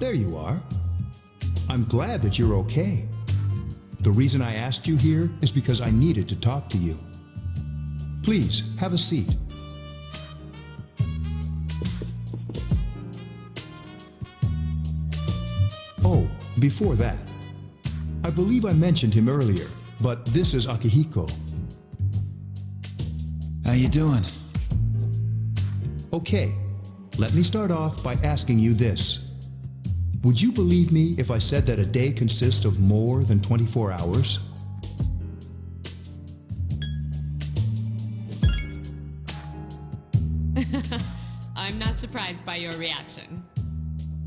There you are. I'm glad that you're okay. The reason I asked you here is because I needed to talk to you. Please, have a seat. Oh, before that, I believe I mentioned him earlier, but this is Akihiko. How you doing? Okay, let me start off by asking you this. Would you believe me if I said that a day consists of more than 24 hours? I'm not surprised by your reaction.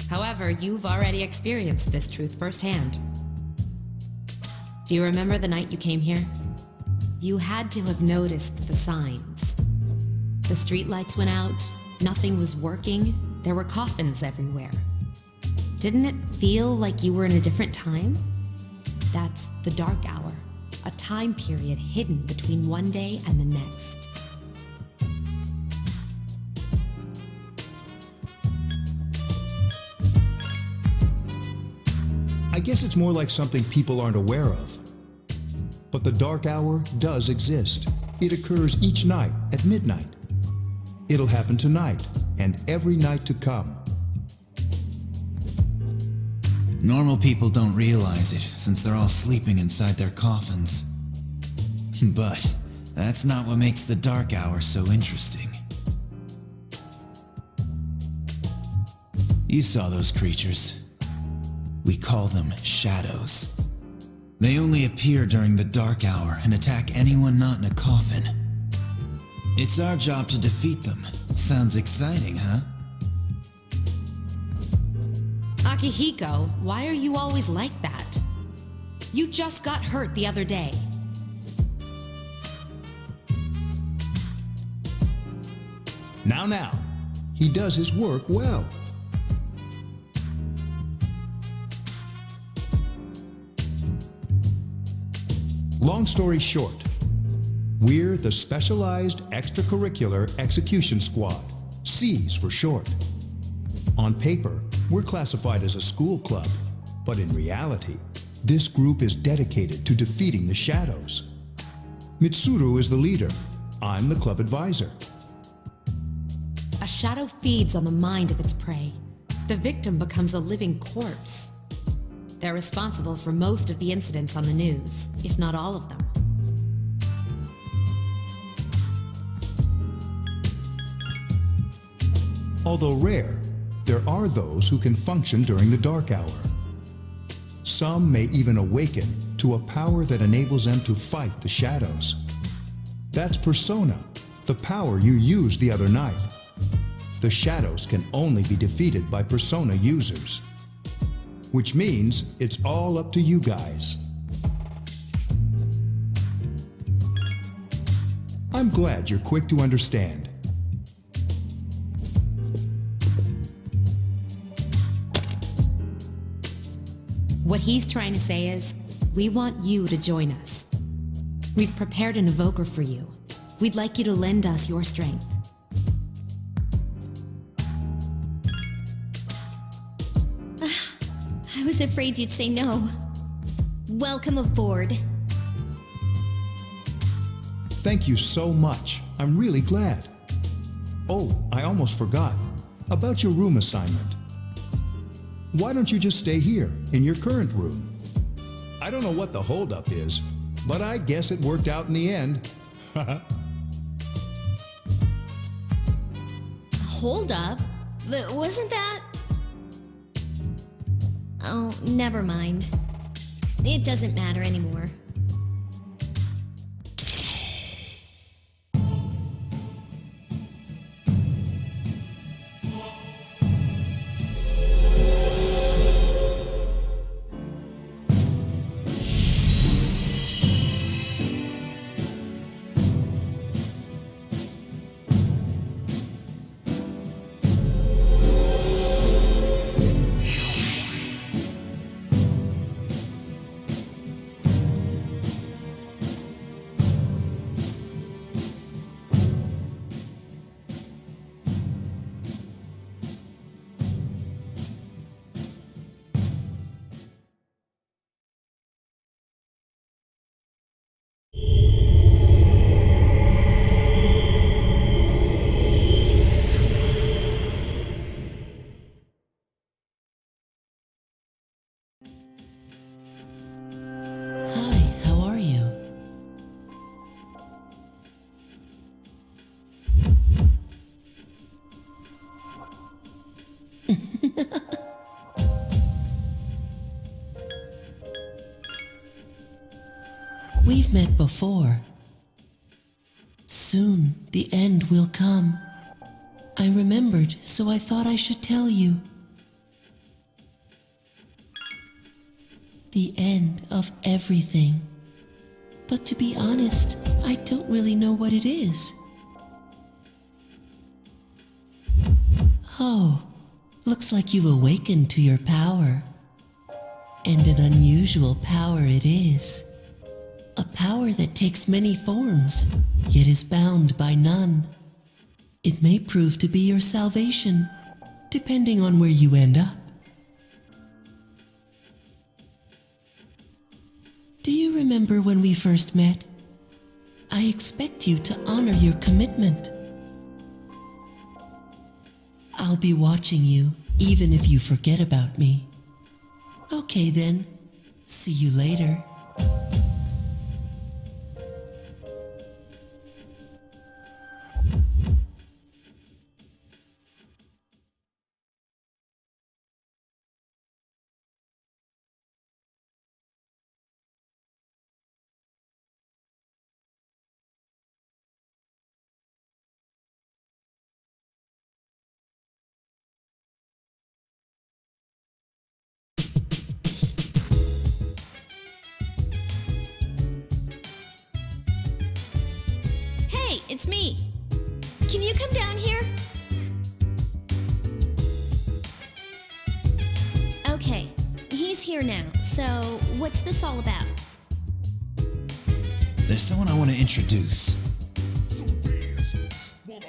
However, you've already experienced this truth firsthand. Do you remember the night you came here? You had to have noticed the signs. The streetlights went out, nothing was working, there were coffins everywhere. Didn't it feel like you were in a different time? That's the dark hour, a time period hidden between one day and the next. I guess it's more like something people aren't aware of. But the dark hour does exist. It occurs each night at midnight. It'll happen tonight and every night to come. Normal people don't realize it, since they're all sleeping inside their coffins. But that's not what makes the dark hour so interesting. You saw those creatures. We call them shadows. They only appear during the dark hour and attack anyone not in a coffin. It's our job to defeat them. Sounds exciting, huh? Akihiko, why are you always like that? You just got hurt the other day. Now, he does his work well. Long story short, we're the Specialized Extracurricular Execution Squad, SEAS for short. On paper, we're classified as a school club, but in reality, this group is dedicated to defeating the shadows. Mitsuru is the leader. I'm the club advisor. A shadow feeds on the mind of its prey. The victim becomes a living corpse. They're responsible for most of the incidents on the news, if not all of them. Although rare, there are those who can function during the dark hour. Some may even awaken to a power that enables them to fight the shadows. That's Persona, the power you used the other night. The shadows can only be defeated by Persona users. Which means it's all up to you guys. I'm glad you're quick to understand. What he's trying to say is, we want you to join us. We've prepared an evoker for you. We'd like you to lend us your strength. I was afraid you'd say no. Welcome aboard. Thank you so much. I'm really glad. Oh, I almost forgot. About your room assignment. Why don't you just stay here, in your current room? I don't know what the holdup is, but I guess it worked out in the end. Hold up. Wasn't that... Oh, never mind. It doesn't matter anymore. We've met before. Soon the end will come. I remembered, so I thought I should tell you. The end of everything. But to be honest, I don't really know what it is. Oh, looks like you've awakened to your power. And an unusual power it is. A power that takes many forms, yet is bound by none. It may prove to be your salvation, depending on where you end up. Do you remember when we first met? I expect you to honor your commitment. I'll be watching you, even if you forget about me. Okay then, see you later. Hey, it's me. Can you come down here? Okay, he's here now. So, what's this all about? There's someone I want to introduce.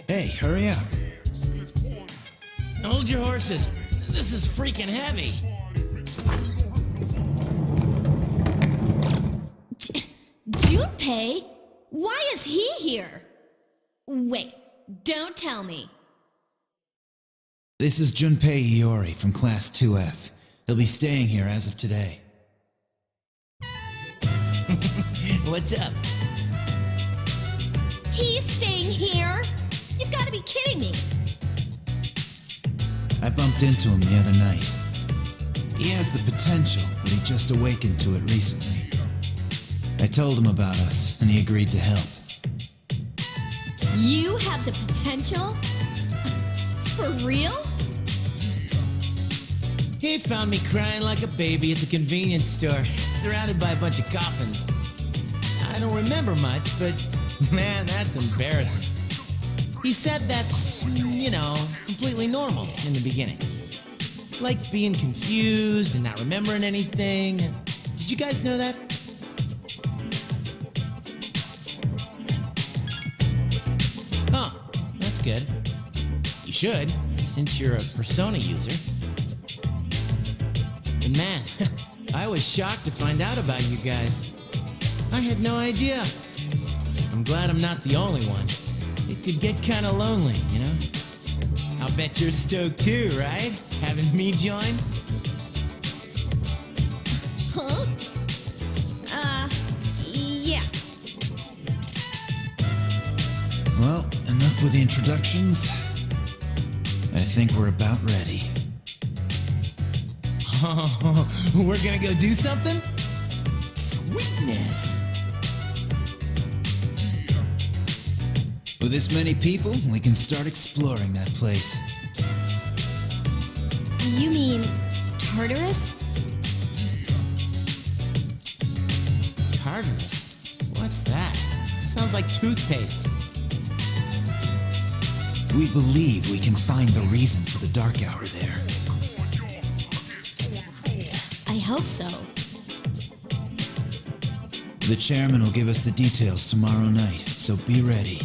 Hey, hurry up. Hold your horses. This is freaking heavy. Junpei? Why is he here? Wait, don't tell me. This is Junpei Iori from Class 2F. He'll be staying here as of today. What's up? He's staying here? You've got to be kidding me. I bumped into him the other night. He has the potential, but he just awakened to it recently. I told him about us, and he agreed to help. You have the potential? For real? He found me crying like a baby at the convenience store, surrounded by a bunch of coffins. I don't remember much, but Man, that's embarrassing. He said that's, completely normal in the beginning. Like being confused and not remembering anything. Did you guys know that? Huh, that's good. You should, since you're a Persona user. And man, I was shocked to find out about you guys. I had no idea. I'm glad I'm not the only one. It could get kinda lonely, I'll bet you're stoked too, right? Having me join? Huh? Yeah. Well, enough with the introductions. I think we're about ready. Oh, we're gonna go do something? Sweetness! With this many people, we can start exploring that place. You mean Tartarus? Tartarus? What's that? Sounds like toothpaste. We believe we can find the reason for the dark hour there. I hope so. The chairman will give us the details tomorrow night, so be ready.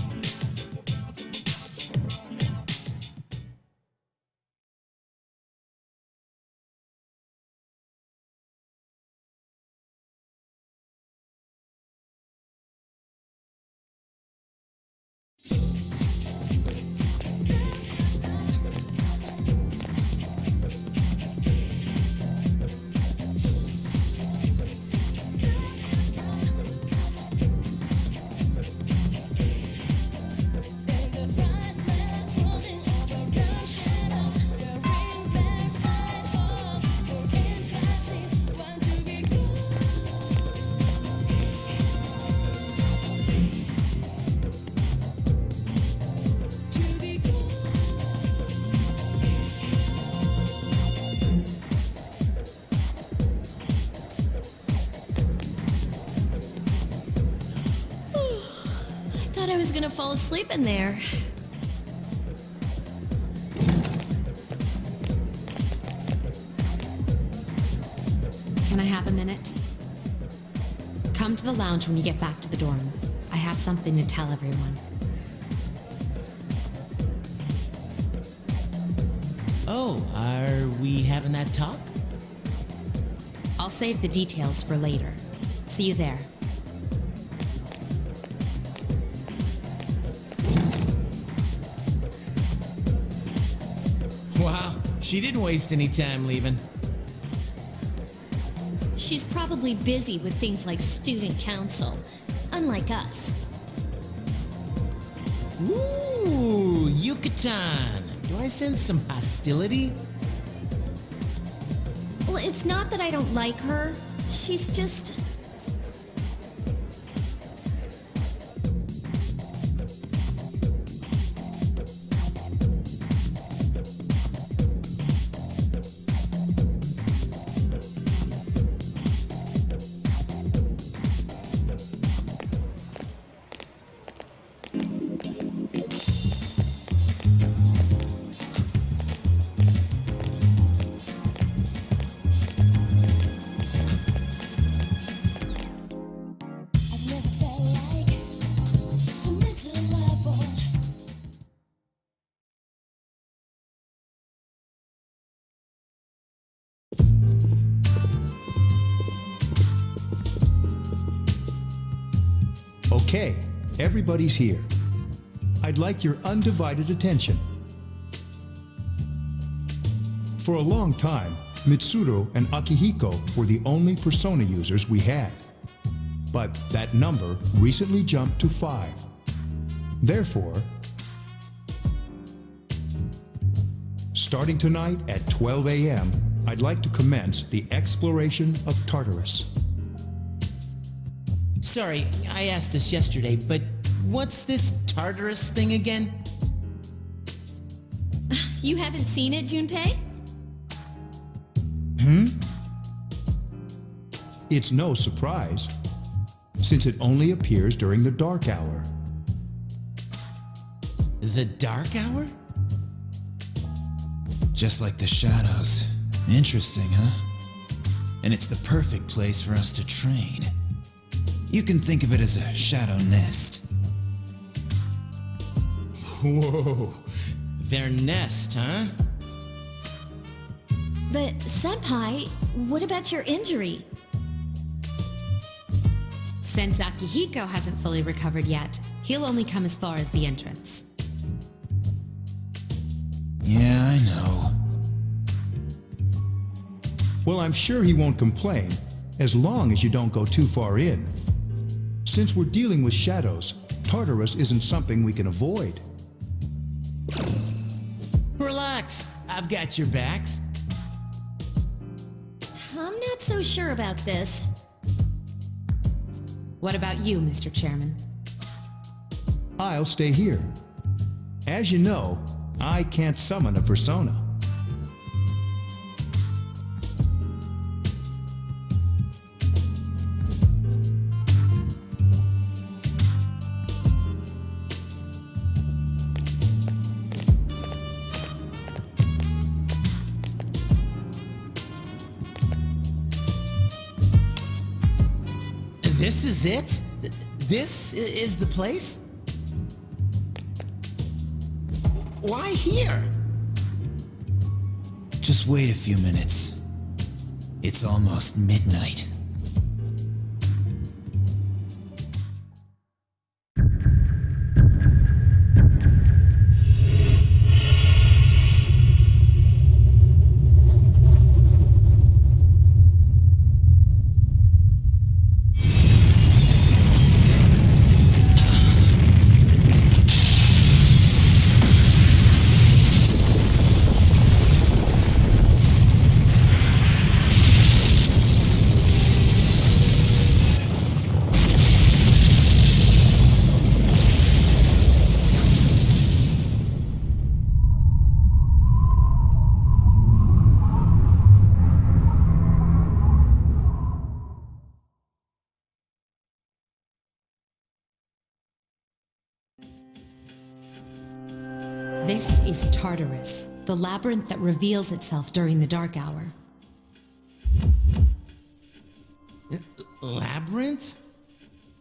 I was gonna fall asleep in there. Can I have a minute? Come to the lounge when you get back to the dorm. I have something to tell everyone. Oh, are we having that talk? I'll save the details for later. See you there. Wow, she didn't waste any time leaving. She's probably busy with things like student council, unlike us. Ooh, Yucatan. Do I sense some hostility? Well, it's not that I don't like her. She's just... Okay, everybody's here. I'd like your undivided attention. For a long time, Mitsuru and Akihiko were the only Persona users we had. But that number recently jumped to 5. Therefore, starting tonight at 12 a.m., I'd like to commence the exploration of Tartarus. Sorry, I asked this yesterday, but what's this Tartarus thing again? You haven't seen it, Junpei? It's no surprise, since it only appears during the dark hour. The Dark Hour? Just like the shadows. Interesting, huh? And it's the perfect place for us to train. You can think of it as a shadow nest. Whoa. Their nest, huh? But, Senpai, what about your injury? Since Akihiko hasn't fully recovered yet, he'll only come as far as the entrance. Yeah, I know. Well, I'm sure he won't complain, as long as you don't go too far in. Since we're dealing with shadows, Tartarus isn't something we can avoid. Relax, I've got your backs. I'm not so sure about this. What about you, Mr. Chairman? I'll stay here. As you know, I can't summon a persona. This is it? This is the place? Why here? Just wait a few minutes. It's almost midnight. This is Tartarus, the labyrinth that reveals itself during the dark hour. Labyrinth?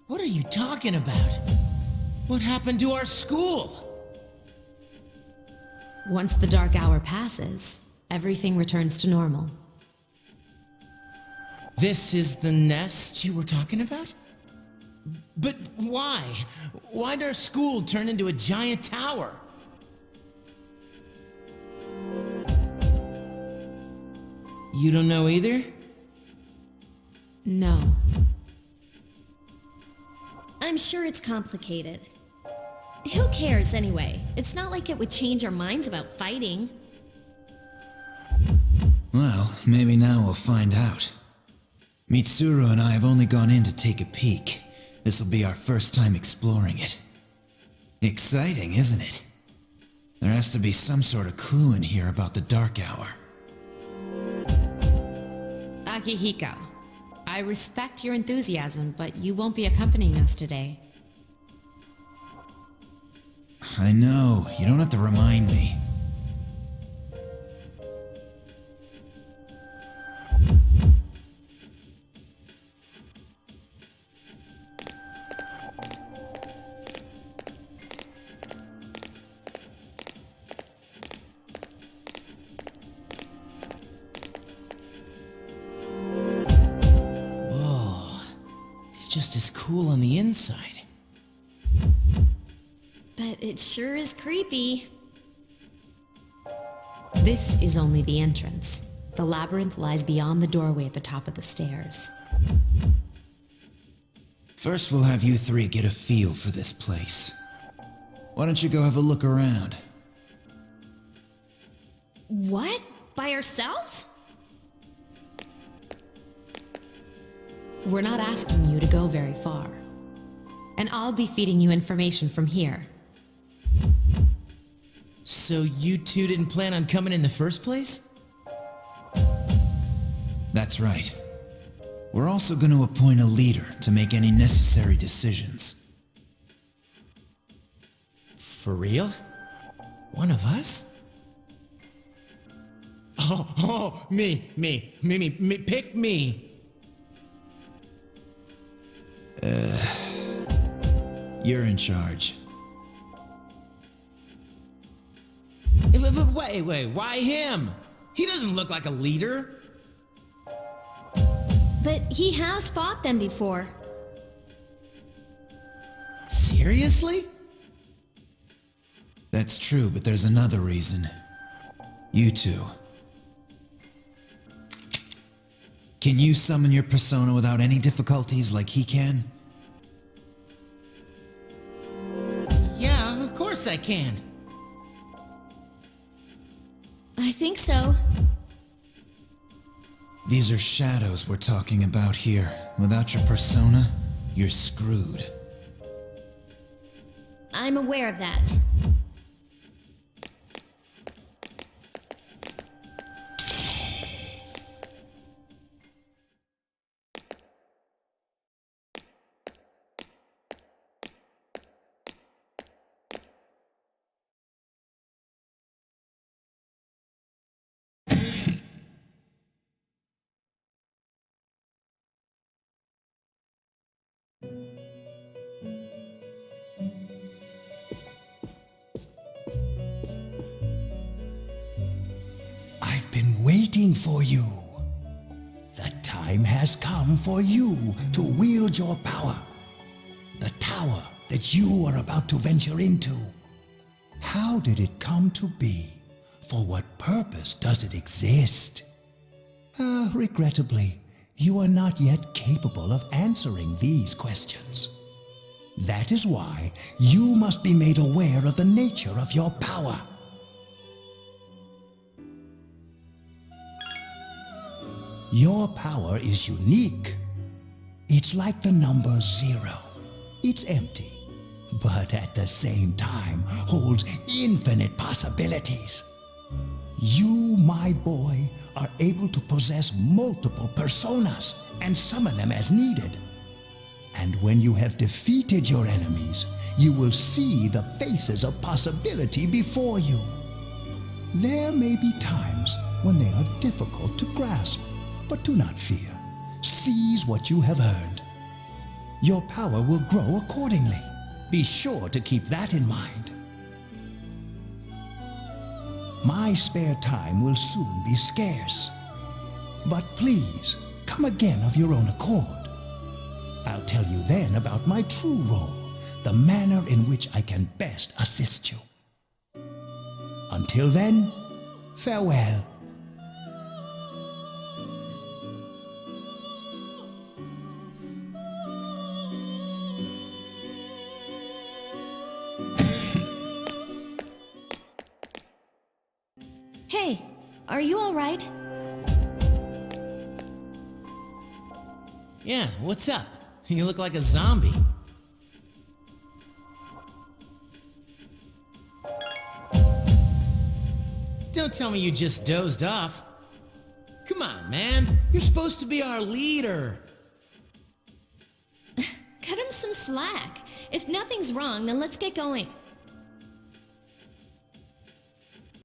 What are you talking about? What happened to our school? Once the dark hour passes, everything returns to normal. This is the nest you were talking about? But why? Why'd our school turn into a giant tower? You don't know either? No. I'm sure it's complicated. Who cares anyway? It's not like it would change our minds about fighting. Well, maybe now we'll find out. Mitsuru and I have only gone in to take a peek. This'll be our first time exploring it. Exciting, isn't it? There has to be some sort of clue in here about the Dark Hour. Akihiko, I respect your enthusiasm, but you won't be accompanying us today. I know, you don't have to remind me. It's just as cool on the inside. But it sure is creepy. This is only the entrance. The labyrinth lies beyond the doorway at the top of the stairs. First, we'll have you three get a feel for this place. Why don't you go have a look around? What? By ourselves? We're not asking you to go very far. And I'll be feeding you information from here. So you two didn't plan on coming in the first place? That's right. We're also going to appoint a leader to make any necessary decisions. For real? One of us? Oh, me, pick me. You're in charge. Wait, why him? He doesn't look like a leader. But he has fought them before. Seriously? That's true, but there's another reason. You two. Can you summon your persona without any difficulties like he can? Yeah, of course I can. I think so. These are shadows we're talking about here. Without your persona, you're screwed. I'm aware of that. I've been waiting for you. The time has come for you to wield your power. The tower that you are about to venture into. How did it come to be? For what purpose does it exist? Regrettably, you are not yet capable of answering these questions. That is why you must be made aware of the nature of your power. Your power is unique. It's like the number 0. It's empty, but at the same time holds infinite possibilities. You, my boy, are able to possess multiple personas and summon them as needed. And when you have defeated your enemies, you will see the faces of possibility before you. There may be times when they are difficult to grasp, but do not fear. Seize what you have earned. Your power will grow accordingly. Be sure to keep that in mind. My spare time will soon be scarce. But please, come again of your own accord. I'll tell you then about my true role, the manner in which I can best assist you. Until then, farewell. Hey, are you all right? Yeah, what's up? You look like a zombie. Don't tell me you just dozed off. Come on, man. You're supposed to be our leader. Cut him some slack. If nothing's wrong, then let's get going.